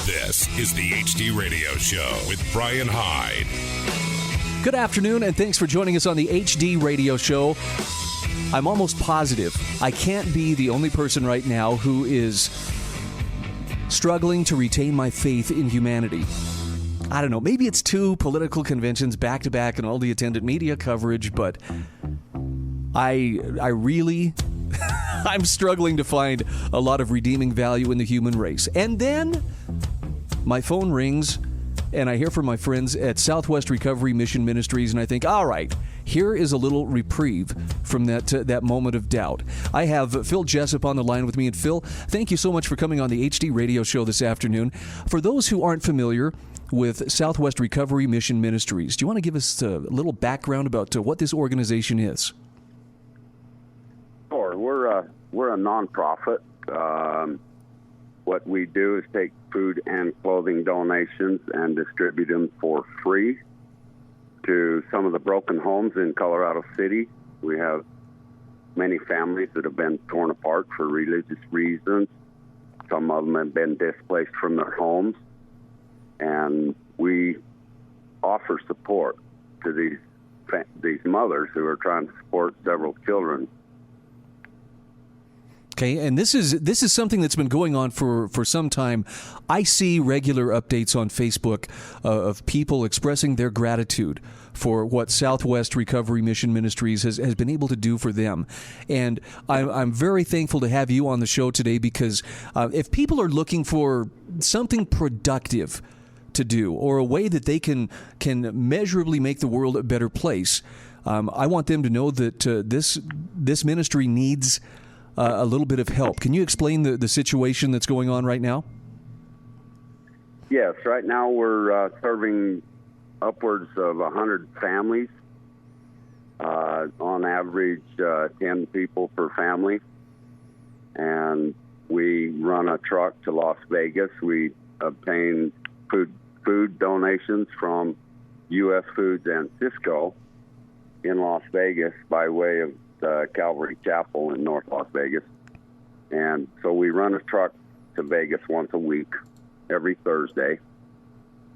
This is the HD Radio Show with Bryan Hyde. Good afternoon, and thanks for joining us on the HD Radio Show. I'm almost positive I can't be the only person right now who is struggling to retain my faith in humanity. I don't know, maybe it's 2 political conventions back-to-back and all the attendant media coverage, but I really... I'm struggling to find a lot of redeeming value in the human race. And then my phone rings, and I hear from my friends at Southwest Recovery Mission Ministries, and I think, all right, here is a little reprieve from that moment of doubt. I have Phil Jessop on the line with me. And Phil, thank you so much for coming on the HD Radio Show this afternoon. For those who aren't familiar with Southwest Recovery Mission Ministries, do you want to give us a little background about what this organization is? Sure. We're a nonprofit. What we do is take food and clothing donations and distribute them for free to some of the broken homes in Colorado City. We have many families that have been torn apart for religious reasons. Some of them have been displaced from their homes. And we offer support to these mothers who are trying to support several children. Okay, and this is something that's been going on for some time. I see regular updates on Facebook of people expressing their gratitude for what Southwest Recovery Mission Ministries has been able to do for them. And I'm very thankful to have you on the show today because if people are looking for something productive to do or a way that they can measurably make the world a better place, I want them to know that this ministry needs a little bit of help. Can you explain the situation that's going on right now? Yes, right now we're serving upwards of 100 families, on average 10 people per family, and we run a truck to Las Vegas. We obtain food donations from U.S. Foods and Cisco in Las Vegas by way of Calvary Chapel in North Las Vegas. And so we run a truck to Vegas once a week, every Thursday,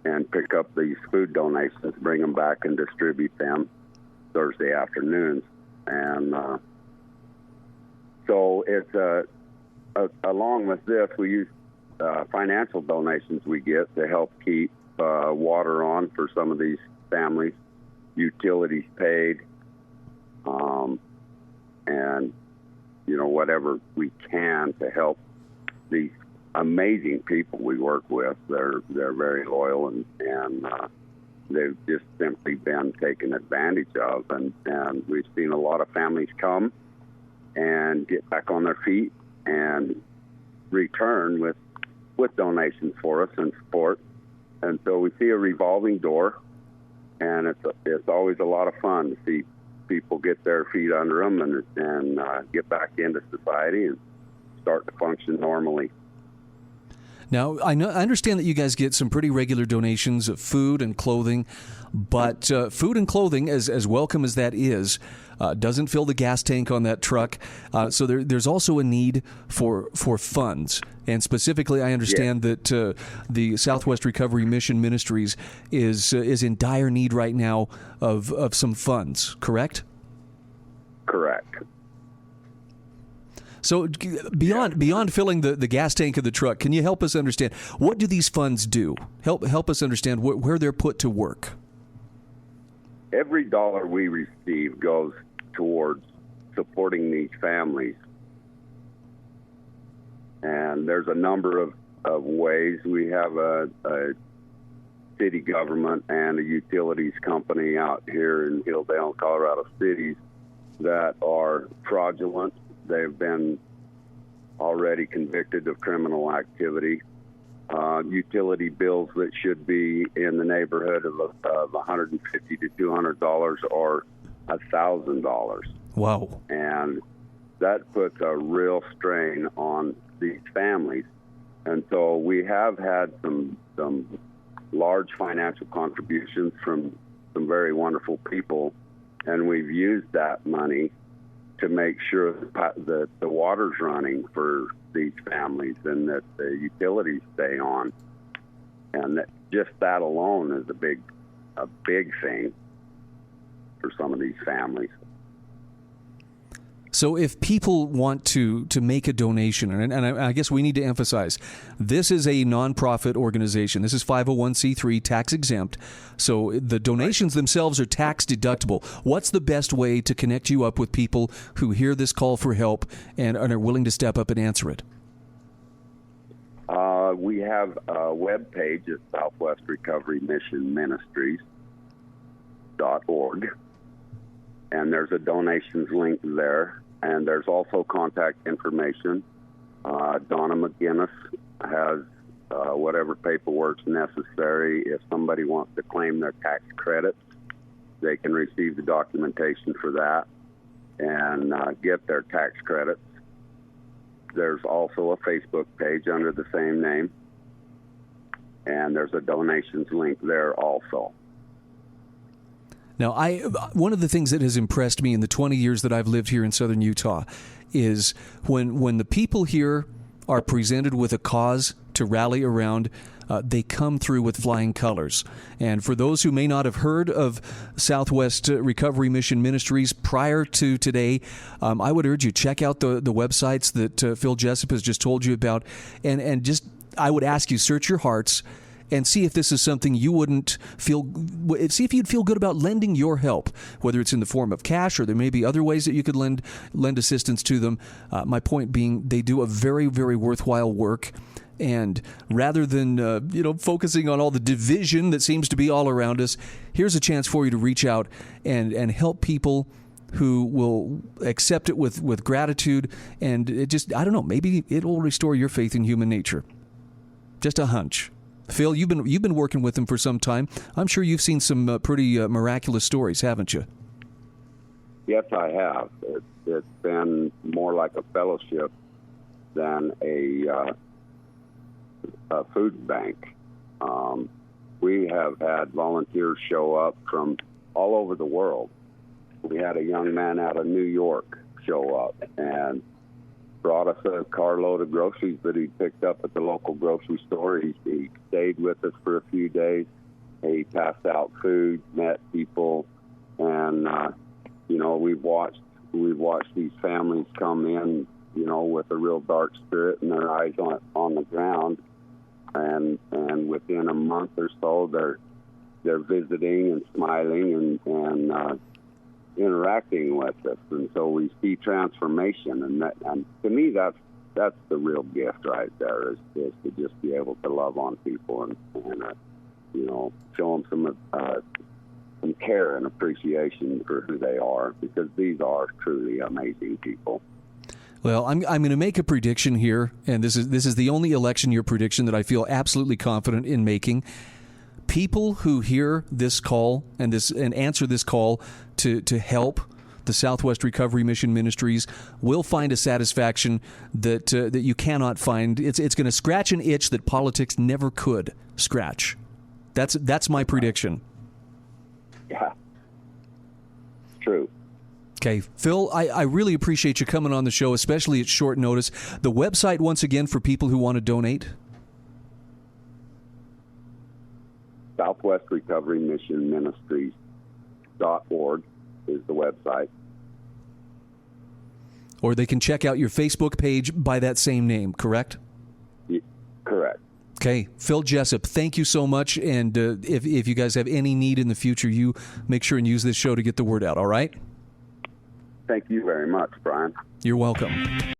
and pick up these food donations, bring them back and distribute them Thursday afternoons. And so it's along with this, we use financial donations we get to help keep water on for some of these families, utilities paid, and, whatever we can to help these amazing people we work with. They're very loyal, and they've just simply been taken advantage of. And we've seen a lot of families come and get back on their feet and return with donations for us and support. And so we see a revolving door, and it's always a lot of fun to see people get their feet under them and get back into society and start to function normally. Now, I understand that you guys get some pretty regular donations of food and clothing, but food and clothing, as welcome as that is, doesn't fill the gas tank on that truck. So there's also a need for funds. And specifically, I understand that the Southwest Recovery Mission Ministries is in dire need right now of some funds, correct? Correct. So beyond filling the gas tank of the truck, can you help us understand, what do these funds do? Help us understand where they're put to work. Every dollar we receive goes towards supporting these families. And there's a number of ways. We have a city government and a utilities company out here in Hilldale, Colorado City that are fraudulent. They've been already convicted of criminal activity. Utility bills that should be in the neighborhood of $150 to $200 or $1,000. Wow. And that puts a real strain on these families. And so we have had some large financial contributions from some very wonderful people, and we've used that money to make sure that the water's running for these families and that the utilities stay on. And just that alone is a big thing for some of these families. So if people want to make a donation, and I guess we need to emphasize, this is a nonprofit organization. This is 501c3, tax exempt. So the donations themselves are tax deductible. What's the best way to connect you up with people who hear this call for help and are willing to step up and answer it? We have a web page at Southwest Recovery Mission Ministries.org, and there's a donations link there, and there's also contact information. Donna McGinnis has whatever paperwork's necessary. If somebody wants to claim their tax credits, they can receive the documentation for that and get their tax credits. There's also a Facebook page under the same name, and there's a donations link there also. Now, one of the things that has impressed me in the 20 years that I've lived here in southern Utah is when the people here are presented with a cause to rally around, they come through with flying colors. And for those who may not have heard of Southwest Recovery Mission Ministries prior to today, I would urge you, check out the websites that Phil Jessop has just told you about. And just, I would ask you, search your hearts and see if this is something you wouldn't see if you'd feel good about lending your help, whether it's in the form of cash or there may be other ways that you could lend assistance to them. My point being, they do a very, very worthwhile work. And rather than focusing on all the division that seems to be all around us, here's a chance for you to reach out and help people who will accept it with gratitude. And it just, I don't know, maybe it will restore your faith in human nature. Just a hunch. Phil, you've been working with them for some time. I'm sure you've seen some pretty miraculous stories, haven't you? Yes, I have. It's been more like a fellowship than a food bank. We have had volunteers show up from all over the world. We had a young man out of New York show up and brought us a carload of groceries that he picked up at the local grocery store. He stayed with us for a few days. He passed out food, met people, and we've watched these families come in, with a real dark spirit and their eyes on the ground, and within a month or so they're visiting and smiling and interacting with us, and so we see transformation, and to me that's the real gift right there, is to just be able to love on people and show them some care and appreciation for who they are, because these are truly amazing people. Well, I'm going to make a prediction here, and this is the only election year prediction that I feel absolutely confident in making. People who hear this call and answer this call to help the Southwest Recovery Mission Ministries will find a satisfaction that you cannot find. It's going to scratch an itch that politics never could scratch. That's my prediction. Yeah, true. Okay, Phil, I really appreciate you coming on the show, especially at short notice. The website, once again, for people who want to donate. Southwest Recovery Mission Ministries.org is the website. Or they can check out your Facebook page by that same name, correct? Correct. Okay, Phil Jessop, thank you so much. And if you guys have any need in the future, you make sure and use this show to get the word out, all right? Thank you very much, Brian. You're welcome.